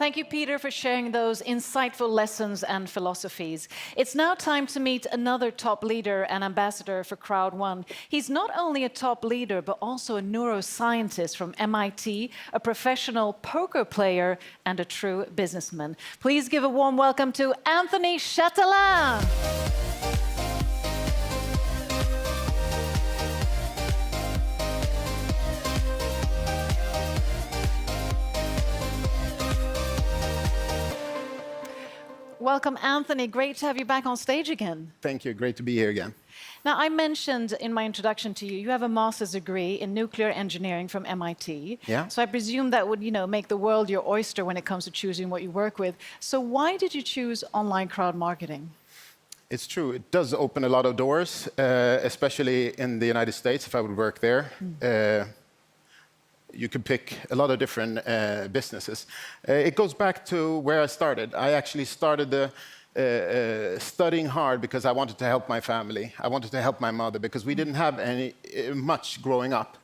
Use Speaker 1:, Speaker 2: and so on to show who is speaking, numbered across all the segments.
Speaker 1: Thank you, Peter, for sharing those insightful lessons and philosophies. It's now time to meet another top leader and ambassador for Crowd1. He's not only a top leader, but also a neuroscientist from MIT, a professional poker player, and a true businessman. Please give a warm welcome to Anthony Chatelain. Welcome, Anthony. Great to have you back on stage again.
Speaker 2: Thank you. Great to be here again.
Speaker 1: Now, I mentioned in my introduction to you, you have a master's degree in nuclear engineering from MIT.
Speaker 2: Yeah.
Speaker 1: So I presume that would, make the world your oyster when it comes to choosing what you work with. So why did you choose online crowd marketing?
Speaker 2: It's true. It does open a lot of doors, especially in the United States, if I would work there. You could pick a lot of different businesses. It goes back to where I started. I actually started studying hard because I wanted to help my family. I wanted to help my mother because we didn't have much growing up.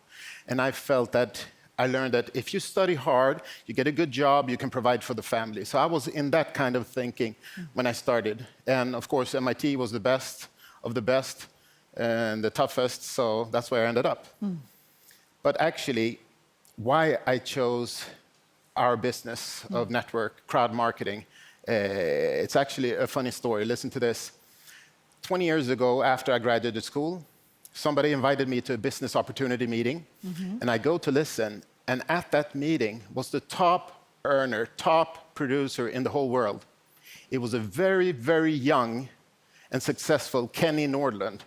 Speaker 2: And I felt that I learned that if you study hard, you get a good job, you can provide for the family. So I was in that kind of thinking when I started. And of course, MIT was the best of the best and the toughest. So that's where I ended up. But actually, why I chose our business of network crowd marketing, it's actually a funny story. Listen to this. 20 years ago, after I graduated school, somebody invited me to a business opportunity meeting, and I go to listen, and at that meeting was the top earner, top producer in the whole world. It was a very, very young and successful Kenny Nordland.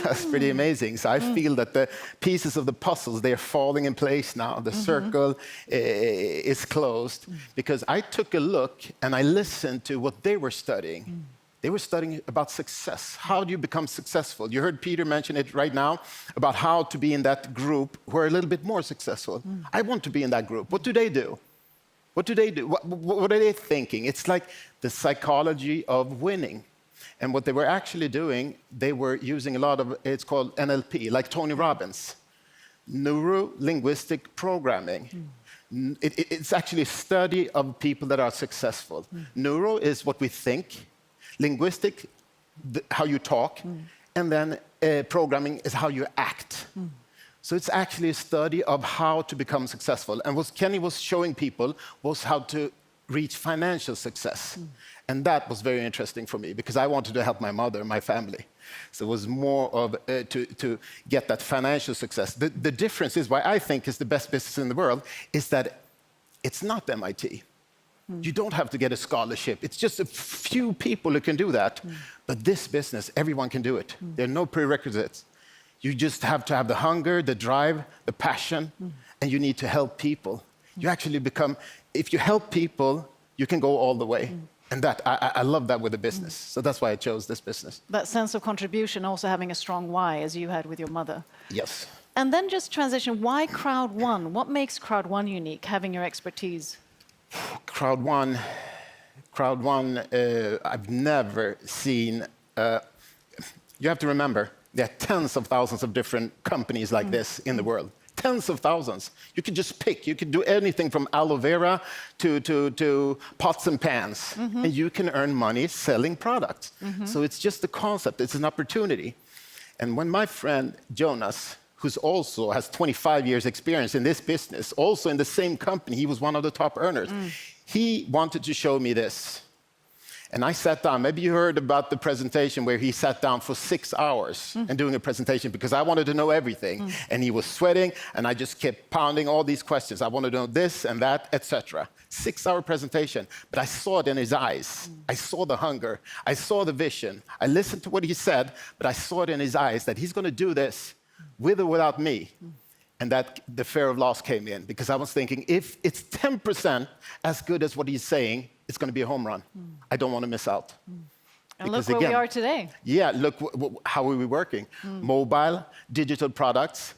Speaker 2: That's pretty amazing. So I feel that the pieces of the puzzles, they're falling in place now. The circle is closed because I took a look and I listened to what they were studying. They were studying about success. How do you become successful? You heard Peter mention it right now about how to be in that group who are a little bit more successful. I want to be in that group. What do they do? What do they do? What are they thinking? It's like the psychology of winning. And what they were actually doing, they were using a lot of, it's called NLP, like Tony Robbins, neuro-linguistic programming. It's actually a study of people that are successful. Neuro is what we think, linguistic, how you talk, and then programming is how you act. So it's actually a study of how to become successful. And what Kenny was showing people was how to reach financial success. And that was very interesting for me because I wanted to help my mother and my family. So it was more of to get that financial success. The difference is why I think is the best business in the world is that it's not MIT. You don't have to get a scholarship. It's just a few people who can do that. But this business, everyone can do it. There are no prerequisites. You just have to have the hunger, the drive, the passion, and you need to help people. You actually become, if you help people, you can go all the way. And that, I love that with the business. So that's why I chose this business.
Speaker 1: That sense of contribution, also having a strong why, as you had with your mother.
Speaker 2: Yes.
Speaker 1: And then just transition, why Crowd1? What makes Crowd1 unique, having your expertise?
Speaker 2: Crowd1, I've never seen, you have to remember, there are tens of thousands of different companies like this in the world. Tens of thousands. You could just pick. You could do anything from aloe vera to pots and pans. And you can earn money selling products. So it's just the concept. It's an opportunity. And when my friend Jonas, who's also has 25 years experience in this business, also in the same company, he was one of the top earners. He wanted to show me this. And I sat down. Maybe you heard about the presentation where he sat down for 6 hours and doing a presentation because I wanted to know everything. And he was sweating, and I just kept pounding all these questions. I wanted to know this and that, etc. 6-hour presentation, but I saw it in his eyes. I saw the hunger. I saw the vision. I listened to what he said, but I saw it in his eyes that he's going to do this with or without me. And that the fear of loss came in because I was thinking, if it's 10% as good as what he's saying, it's going to be a home run. I don't want to miss out.
Speaker 1: And look where we are today.
Speaker 2: Yeah, look how are we working. Mobile, digital products.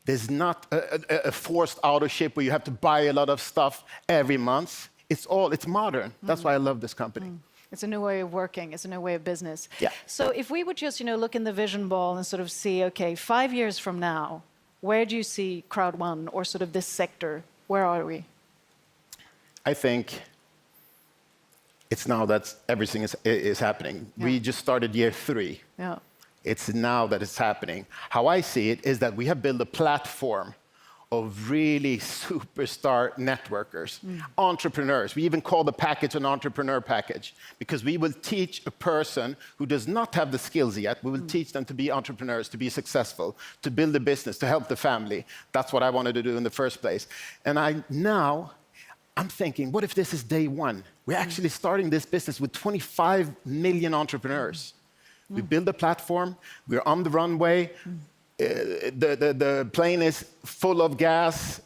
Speaker 2: There's not a forced auto-ship where you have to buy a lot of stuff every month. It's modern. That's why I love this company.
Speaker 1: It's a new way of working. It's a new way of business.
Speaker 2: Yeah.
Speaker 1: So if we would just, look in the vision ball and sort of see, okay, 5 years from now, where do you see Crowd1 or sort of this sector? Where are we?
Speaker 2: I think It's now that everything is happening.
Speaker 1: Yeah.
Speaker 2: We just started year 3.
Speaker 1: Yeah.
Speaker 2: It's now that it's happening. How I see it is that we have built a platform of really superstar networkers, entrepreneurs. We even call the package an entrepreneur package because we will teach a person who does not have the skills yet, we will teach them to be entrepreneurs, to be successful, to build a business, to help the family. That's what I wanted to do in the first place. And I'm thinking, what if this is day 1? We're actually starting this business with 25 million entrepreneurs. We build a platform, we're on the runway, the plane is full of gas,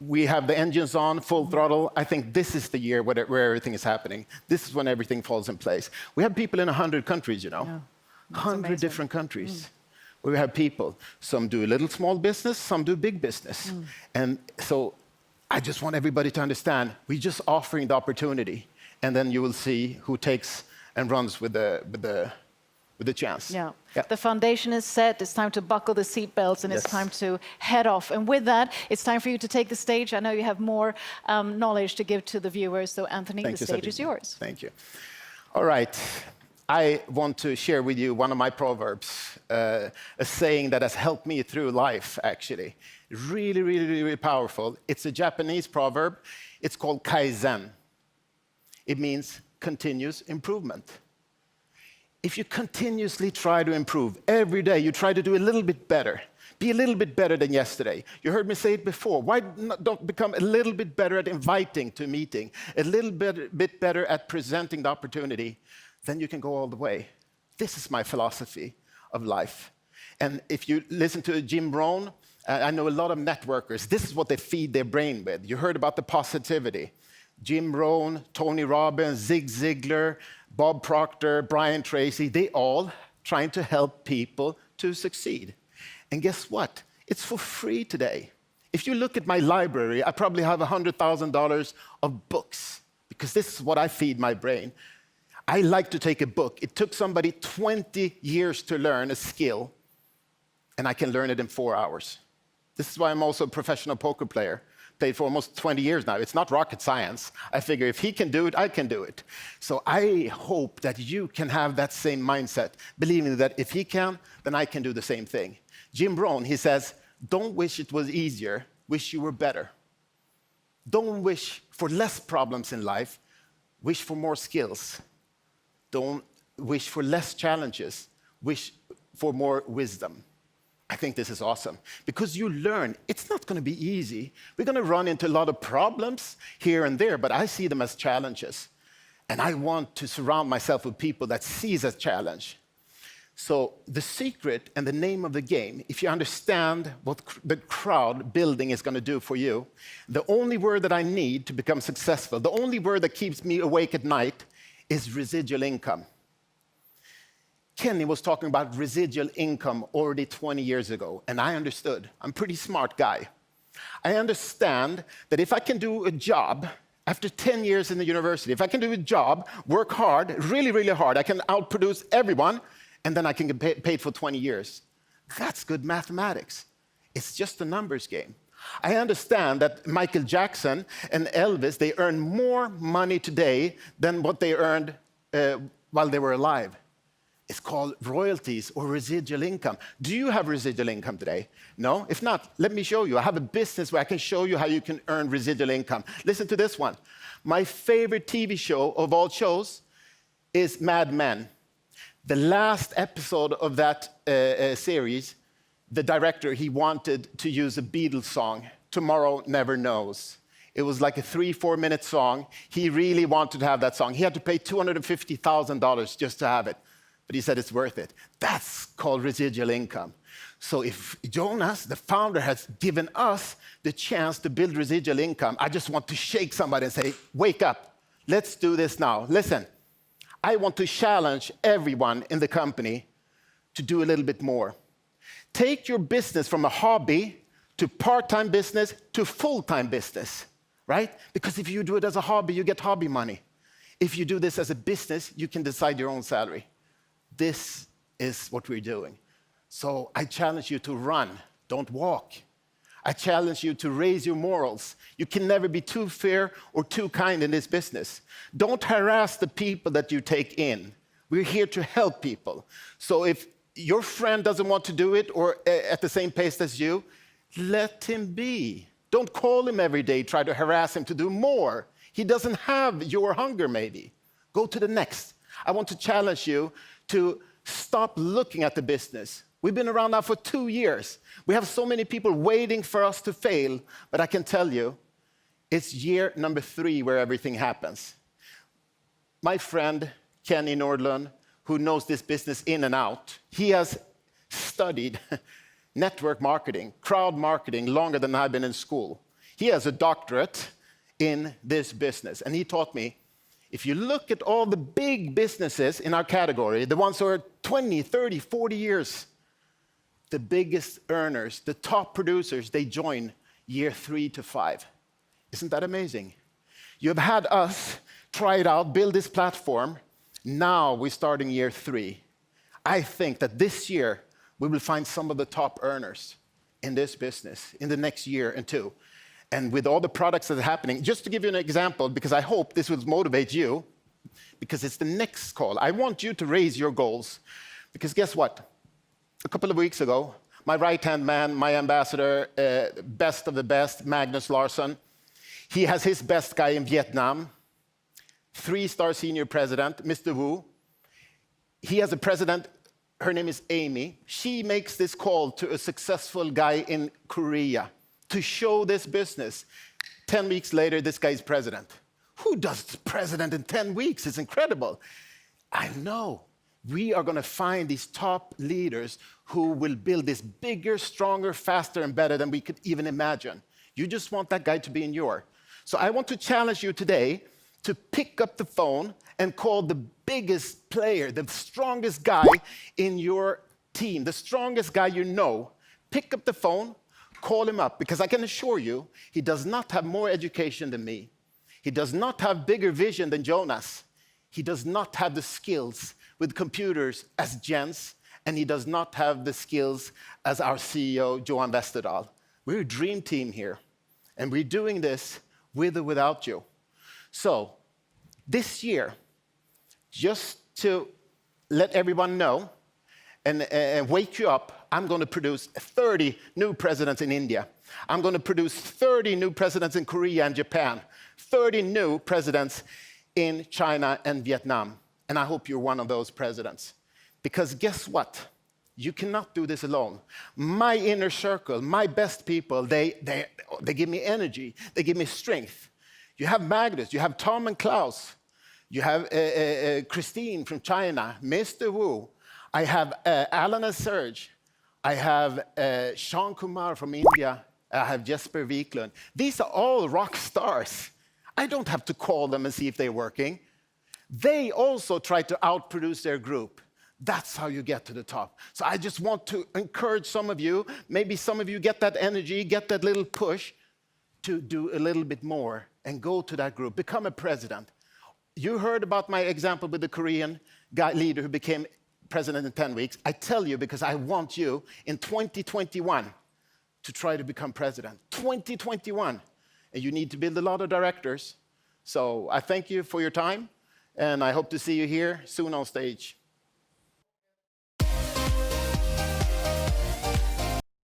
Speaker 2: we have the engines on, full throttle. I think this is the year where everything is happening. This is when everything falls in place. We have people in 100 countries, you know.
Speaker 1: Yeah.
Speaker 2: 100 different countries. We have people. Some do a little small business, some do big business. And so I just want everybody to understand, we're just offering the opportunity, and then you will see who takes and runs with the chance.
Speaker 1: Yeah. The foundation is set. It's time to buckle the seatbelts, and it's
Speaker 2: Yes.
Speaker 1: time to head off. And with that, it's time for you to take the stage. I know you have more knowledge to give to the viewers. So, Anthony,
Speaker 2: Thank
Speaker 1: the
Speaker 2: you,
Speaker 1: stage is
Speaker 2: Sabine.
Speaker 1: yours.
Speaker 2: Thank you. All right. I want to share with you one of my proverbs, a saying that has helped me through life, actually. Really, really, really powerful. It's a Japanese proverb. It's called kaizen. It means continuous improvement. If you continuously try to improve, every day you try to do a little bit better, be a little bit better than yesterday. You heard me say it before. Why don't become a little bit better at inviting to a meeting, a little bit better at presenting the opportunity, then you can go all the way. This is my philosophy of life. And if you listen to Jim Rohn, I know a lot of networkers, this is what they feed their brain with. You heard about the positivity. Jim Rohn, Tony Robbins, Zig Ziglar, Bob Proctor, Brian Tracy, they all trying to help people to succeed. And guess what? It's for free today. If you look at my library, I probably have $100,000 of books because this is what I feed my brain. I like to take a book. It took somebody 20 years to learn a skill, and I can learn it in 4 hours. This is why I'm also a professional poker player. Played for almost 20 years now. It's not rocket science. I figure if he can do it, I can do it. So I hope that you can have that same mindset, believing that if he can, then I can do the same thing. Jim Rohn, he says, don't wish it was easier, wish you were better. Don't wish for less problems in life, wish for more skills. Don't wish for less challenges, wish for more wisdom. I think this is awesome because you learn it's not going to be easy. We're going to run into a lot of problems here and there, but I see them as challenges. And I want to surround myself with people that sees a challenge. So the secret and the name of the game, if you understand what the crowd building is going to do for you, the only word that I need to become successful, the only word that keeps me awake at night is residual income. Kenny was talking about residual income already 20 years ago, and I understood. I'm a pretty smart guy. I understand that if I can do a job after 10 years in the university, if I can do a job, work hard, really, really hard, I can outproduce everyone, and then I can get paid for 20 years. That's good mathematics. It's just a numbers game. I understand that Michael Jackson and Elvis, they earn more money today than what they earned while they were alive. It's called royalties or residual income. Do you have residual income today? No? If not, let me show you. I have a business where I can show you how you can earn residual income. Listen to this one. My favorite TV show of all shows is Mad Men. The last episode of that series, the director, he wanted to use a Beatles song, Tomorrow Never Knows. It was like a 3-4 minute song. He really wanted to have that song. He had to pay $250,000 just to have it. But he said it's worth it. That's called residual income. So if Jonas, the founder, has given us the chance to build residual income, I just want to shake somebody and say, wake up. Let's do this now. Listen, I want to challenge everyone in the company to do a little bit more. Take your business from a hobby to part-time business to full-time business, right? Because if you do it as a hobby, you get hobby money. If you do this as a business, you can decide your own salary. This is what we're doing. So I challenge you to run, don't walk. I challenge you to raise your morals. You can never be too fair or too kind in this business. Don't harass the people that you take in. We're here to help people. So if your friend doesn't want to do it or at the same pace as you, let him be. Don't call him every day, try to harass him to do more. He doesn't have your hunger, maybe. Go to the next. I want to challenge you to stop looking at the business. We've been around now for 2 years. We have so many people waiting for us to fail, but I can tell you, it's year number 3 where everything happens. My friend, Kenny Nordlund, who knows this business in and out, he has studied network marketing, crowd marketing, longer than I've been in school. He has a doctorate in this business, and he taught me, if you look at all the big businesses in our category, the ones who are 20, 30, 40 years, the biggest earners, the top producers, they join year 3 to 5. Isn't that amazing? You have had us try it out, build this platform. Now we're starting year 3. I think that this year we will find some of the top earners in this business in the next year and 2. And with all the products that are happening, just to give you an example, because I hope this will motivate you, because it's the next call. I want you to raise your goals, because guess what? A couple of weeks ago, my right-hand man, my ambassador, best of the best, Magnus Larsson, he has his best guy in Vietnam, 3-star senior president, Mr. Wu. He has a president, her name is Amy. She makes this call to a successful guy in Korea to show this business. 10 weeks later, this guy is president. Who does president in 10 weeks? It's incredible. I know. We are going to find these top leaders who will build this bigger, stronger, faster, and better than we could even imagine. You just want that guy to be in your. So I want to challenge you today to pick up the phone and call the biggest player, the strongest guy in your team, the strongest guy you know. Pick up the phone, call him up, because I can assure you, he does not have more education than me. He does not have bigger vision than Jonas. He does not have the skills with computers as Jens, and he does not have the skills as our CEO, Johan Westerdahl. We're a dream team here, and we're doing this with or without you. So this year, just to let everyone know and wake you up, I'm going to produce 30 new presidents in India. I'm going to produce 30 new presidents in Korea and Japan, 30 new presidents in China and Vietnam. And I hope you're one of those presidents. Because guess what? You cannot do this alone. My inner circle, my best people, they give me energy. They give me strength. You have Magnus, you have Tom and Klaus. You have Christine from China, Mr. Wu. I have Alan and Serge. I have Sean Kumar from India. I have Jesper Wiklund. These are all rock stars. I don't have to call them and see if they're working. They also try to outproduce their group. That's how you get to the top. So I just want to encourage some of you, maybe some of you get that energy, get that little push to do a little bit more and go to that group, become a president. You heard about my example with the Korean guy leader who became president in 10 weeks. I tell you because I want you in 2021 to try to become president. 2021. And you need to build a lot of directors. So I thank you for your time, and I hope to see you here soon on stage.